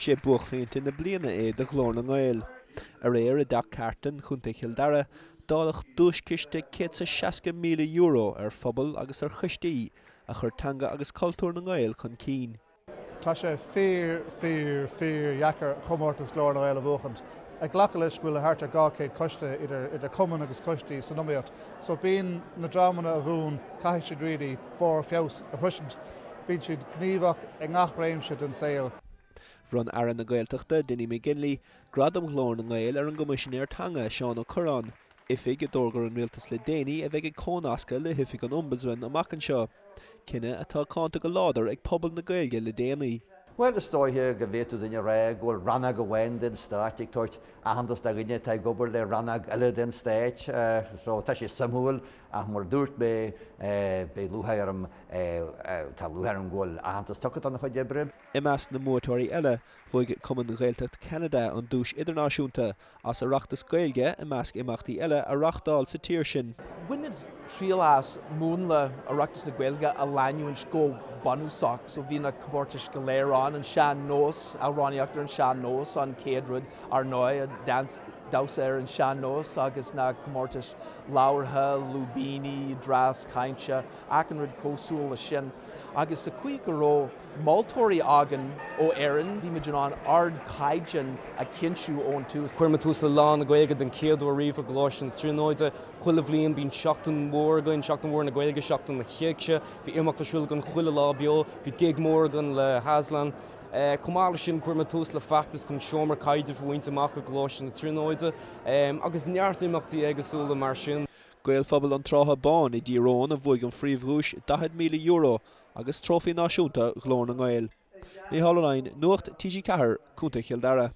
sé buach féint in na bliana de Glor na nGael. Aréir a dach cartan chunta tAire dálach dúisciste €160,000 phobail agus choistí a chur teanga agus cultúr na nGael chun cín. Tá sé fír dhheachar chomórtas Glor na nGael a bhuachant. Ag ghlacha leis bhfuil a thart ar gá céad coiste idir cumann agus coistí san nóiméad. So bíonn na drámanna a bhún caiith siad riadaí bór feabhas a thuisint. Bíonn siad gníomhach ag ngach réimse den saoil. Bhronn Aire na Gaeltachta Dinny McGinley, Gradam Ghlór na nGael an Choimisinéara Teangan Seán ó Chorán. Oifig a dórgur an rialtas le déanaí a bheith ag cónasca le huifig an ombudsman amach anseo. Cinenne atá cánta go láidir ag pobal na Gaeilge le déanaí. Well, the story here, Gavetu Dinny go bhronadh go bhhain den start, ag tuairt ahandas da ginne tá gobar le bhronadh eile den stage, so tá sé samhúil ach mar dúirt be luthairim tá luthairim ghfuil ahantas tuchad an chuid ebre. I meas na mótóirí eile, bhuaigh cumann na Gaeltacht Canada an dúis idirnáisiúnta as a reachtas Gaeilge i measc imachtaí eile a reachtáil sa tír sin. Winid tríalas múnla a reachtas na Gaeilge a laniúin scó banúsach, so bhí na comórtas go léirán an sean nós, a ráníochttar an sean nós an céadrúd ar nói a tSrátha an sean nós agus na comórtas láirtha, lúbíní, drás, caintse, ac an rud cósúil a sin. Agus sa cuig go ró moltóirí agan ó Éireann, bhí muidir an ard caighdean a cinsú ón tús. Cuirma tús le lán na Gaeilge den céadú a riomh a Glór sin tríóide chuile bhliain bín seachtain mór na Gaeilge seachtain na chéicse, bhí imeachtasúil gon chuile lá beo, bhí gig mór gan le Haslan. Cumála sin cuirma tús le feachtas chun seomar caighde faointe amach a Glór sin na tríóide, agus neart imeachtaí agasúla mar sin. Gaelphobal an tSrátha Báin i ddíróin a bhuaigh an phríomhdhuais €10,000 agus trófaí náisiúnta Glor na nGael. Gaoluinne Nuacht TG4 chunta tAire.